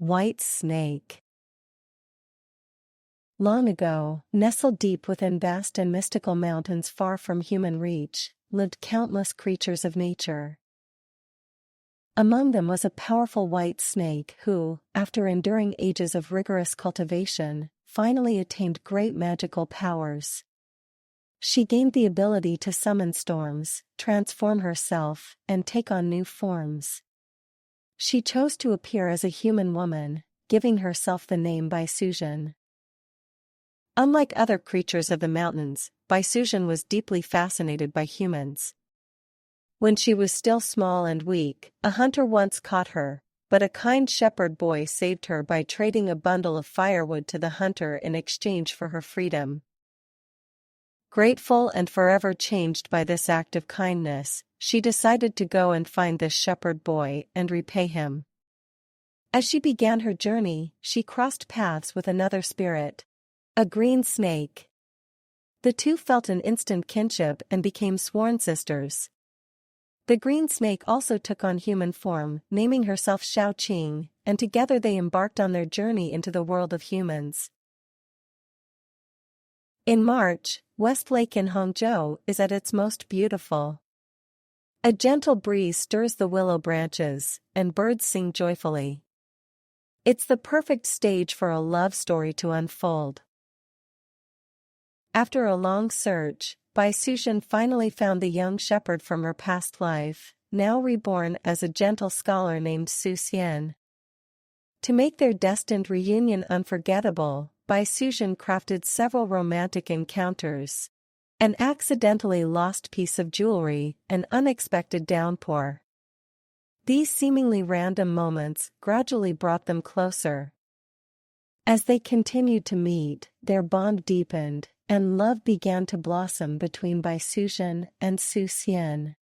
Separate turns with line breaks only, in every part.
White snake. Long ago, nestled deep within vast and mystical mountains far from human reach, lived countless creatures of nature. Among them was a powerful white snake who, after enduring ages of rigorous cultivation, finally attained great magical powers. She gained the ability to summon storms, transform herself, and take on new forms. She chose to appear as a human woman, giving herself the name Bai Suzhen. Unlike other creatures of the mountains, Bai Suzhen was deeply fascinated by humans. When she was still small and weak, a hunter once caught her, but a kind shepherd boy saved her by trading a bundle of firewood to the hunter in exchange for her freedom. Grateful and forever changed by this act of kindness, she decided to go and find this shepherd boy and repay him. As she began her journey, she crossed paths with another spirit, a green snake. The two felt an instant kinship and became sworn sisters. The green snake also took on human form, naming herself Xu Xian, and together they embarked on their journey into the world of humans. In March, West Lake in Hangzhou is at its most beautiful. A gentle breeze stirs the willow branches, and birds sing joyfully. It's the perfect stage for a love story to unfold. After a long search, Bai Suzhen finally found the young shepherd from her past life, now reborn as a gentle scholar named Xu Xian. To make their destined reunion unforgettable, Bai Suzhen crafted several romantic encounters. An accidentally lost piece of jewelry, an unexpected downpour. These seemingly random moments gradually brought them closer. As they continued to meet, their bond deepened, and love began to blossom between Bai Suzhen and Xu Xian.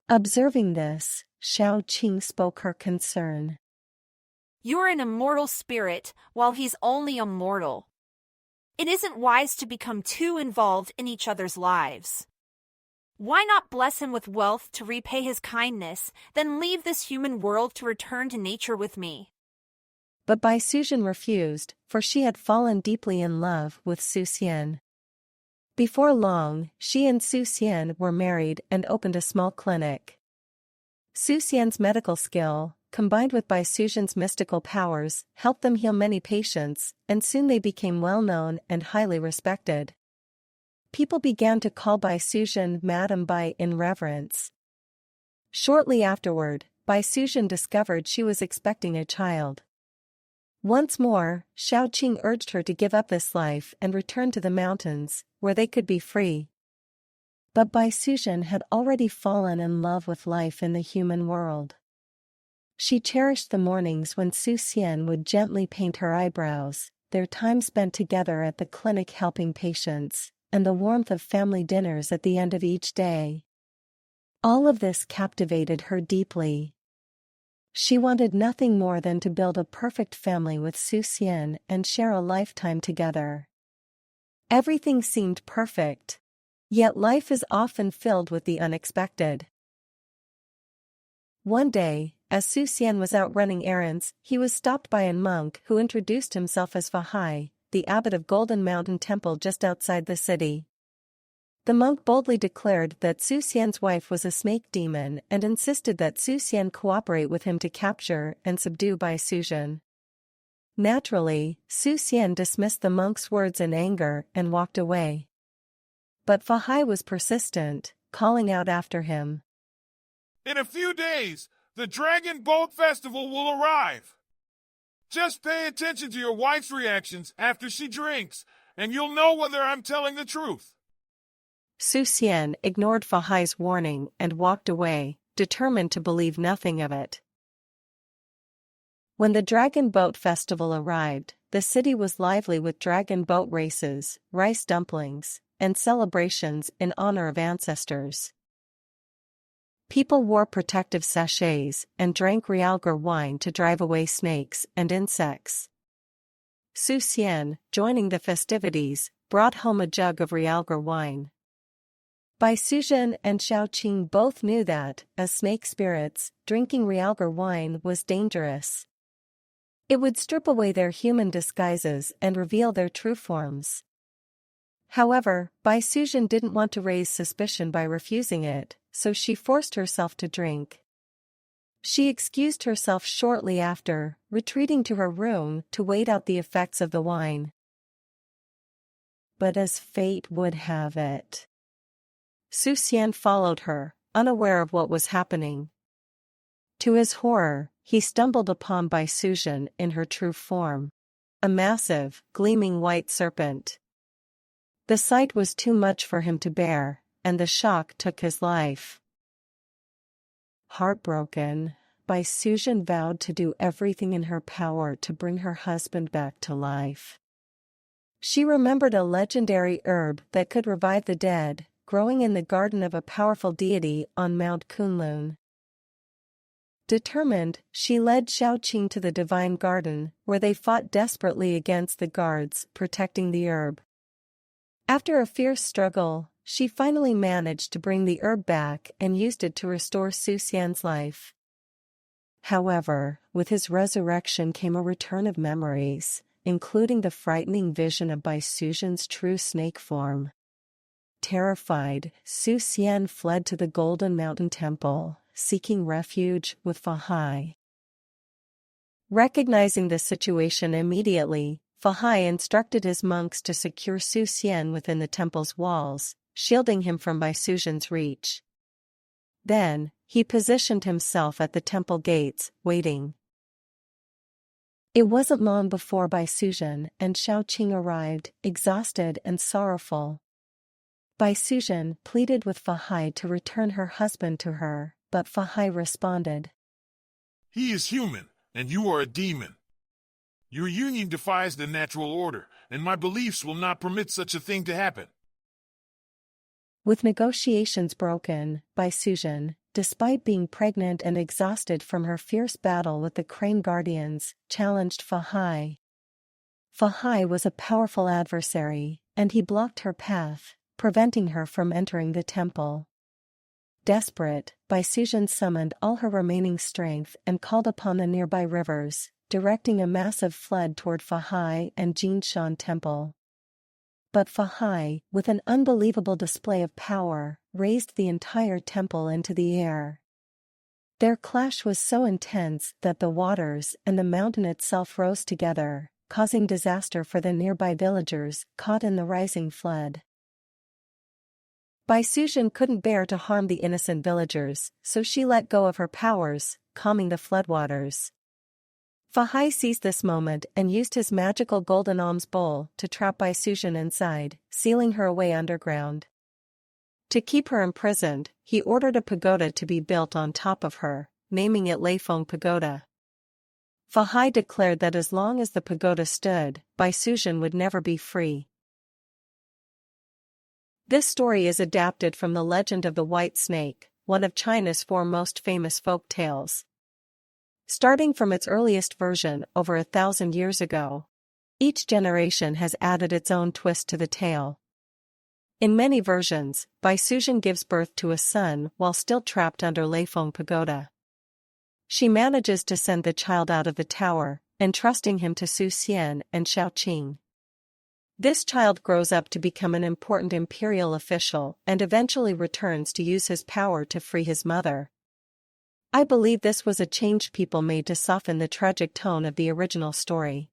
Observing this, Xu Xian spoke her concern.
"You're an immortal spirit, while he's only a mortal. It isn't wise to become too involved in each other's lives. Why not bless him with wealth to repay his kindness, then leave this human world to return to nature with me?"
But Bai Suzhen refused, for she had fallen deeply in love with Xu Xian. Before long, she and Xu Xian were married and opened a small clinic. Xu Xian's medical skill, combined with Bai Suzhen's mystical powers, helped them heal many patients, and soon they became well-known and highly respected. People began to call Bai Suzhen Madame Bai in reverence. Shortly afterward, Bai Suzhen discovered she was expecting a child. Once more, Xu Xian urged her to give up this life and return to the mountains, where they could be free. But Bai Suzhen had already fallen in love with life in the human world. She cherished the mornings when Xu Xian would gently paint her eyebrows, their time spent together at the clinic helping patients, and the warmth of family dinners at the end of each day. All of this captivated her deeply. She wanted nothing more than to build a perfect family with Xu Xian and share a lifetime together. Everything seemed perfect. Yet life is often filled with the unexpected. One day, as Xu Xian was out running errands, he was stopped by a monk who introduced himself as Fahai, the abbot of Golden Mountain Temple just outside the city. The monk boldly declared that Xu Xian's wife was a snake demon and insisted that Xu Xian cooperate with him to capture and subdue Bai Suzhen. Naturally, Xu Xian dismissed the monk's words in anger and walked away. But Fahai was persistent, calling out after him.
"In a few days, the Dragon Boat Festival will arrive. Just pay attention to your wife's reactions after she drinks, and you'll know whether I'm telling the truth."
Xu Xian ignored Fahai's warning and walked away, determined to believe nothing of it. When the Dragon Boat Festival arrived, the city was lively with dragon boat races, rice dumplings, and celebrations in honor of ancestors. People wore protective sachets and drank realgar wine to drive away snakes and insects. Xu Xian, joining the festivities, brought home a jug of realgar wine. Bai Suzhen and Xu Xian both knew that, as snake spirits, drinking realgar wine was dangerous. It would strip away their human disguises and reveal their true forms. However, Bai Suzhen didn't want to raise suspicion by refusing it, so she forced herself to drink. She excused herself shortly after, retreating to her room to wait out the effects of the wine. But as fate would have it, Xu Xian followed her, unaware of what was happening. To his horror, he stumbled upon Bai Suzhen in her true form, a massive, gleaming white serpent. The sight was too much for him to bear, and the shock took his life. Heartbroken, Bai Suzhen vowed to do everything in her power to bring her husband back to life. She remembered a legendary herb that could revive the dead, growing in the garden of a powerful deity on Mount Kunlun. Determined, she led Xiaoqing to the divine garden, where they fought desperately against the guards protecting the herb. After a fierce struggle, she finally managed to bring the herb back and used it to restore Xu Xian's life. However, with his resurrection came a return of memories, including the frightening vision of Bai Suzhen's true snake form. Terrified, Xu Xian fled to the Golden Mountain Temple, seeking refuge with Fahai. Recognizing the situation immediately, Fahai instructed his monks to secure Xu Xian within the temple's walls, shielding him from Bai Suzhen's reach. Then, he positioned himself at the temple gates, waiting. It wasn't long before Bai Suzhen and Xiaoqing arrived, exhausted and sorrowful. Bai Suzhen pleaded with Fahai to return her husband to her, but Fahai responded,
He is human, and you are a demon. Your union defies the natural order, and my beliefs will not permit such a thing to happen.
With negotiations broken, Bai Suzhen, despite being pregnant and exhausted from her fierce battle with the Crane Guardians, challenged Fahai. Fahai was a powerful adversary, and he blocked her path, preventing her from entering the temple. Desperate, Bai Suzhen summoned all her remaining strength and called upon the nearby rivers, directing a massive flood toward Fahai and Jinshan Temple. But Fahai, with an unbelievable display of power, raised the entire temple into the air. Their clash was so intense that the waters and the mountain itself rose together, causing disaster for the nearby villagers caught in the rising flood. Bai Suzhen couldn't bear to harm the innocent villagers, so she let go of her powers, calming the floodwaters. Fahai seized this moment and used his magical golden alms bowl to trap Bai Suzhen inside, sealing her away underground. To keep her imprisoned, he ordered a pagoda to be built on top of her, naming it Leifeng Pagoda. Fahai declared that as long as the pagoda stood, Bai Suzhen would never be free. This story is adapted from the legend of the White Snake, one of China's 4 most famous folk tales. Starting from its earliest version over 1,000 years ago, each generation has added its own twist to the tale. In many versions, Bai Suzhen gives birth to a son while still trapped under Leifeng Pagoda. She manages to send the child out of the tower, entrusting him to Xu Xian and Xiaoqing. This child grows up to become an important imperial official and eventually returns to use his power to free his mother. I believe this was a change people made to soften the tragic tone of the original story.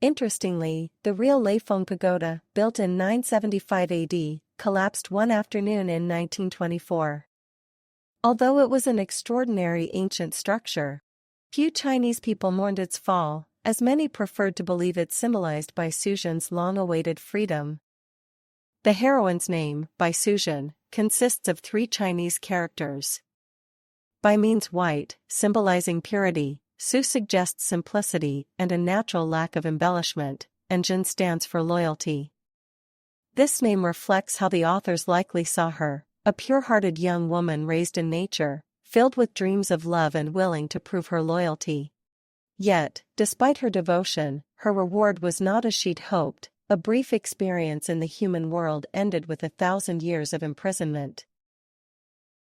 Interestingly, the real Leifeng Pagoda, built in 975 AD, collapsed one afternoon in 1924. Although it was an extraordinary ancient structure, few Chinese people mourned its fall, as many preferred to believe it symbolized Bai Suzhen's long-awaited freedom. The heroine's name, Bai Suzhen, consists of 3 Chinese characters. Bai means white, symbolizing purity, Su suggests simplicity and a natural lack of embellishment, and Zhen stands for loyalty. This name reflects how the authors likely saw her, a pure-hearted young woman raised in nature, filled with dreams of love and willing to prove her loyalty. Yet, despite her devotion, her reward was not as she'd hoped. A brief experience in the human world ended with 1,000 years of imprisonment.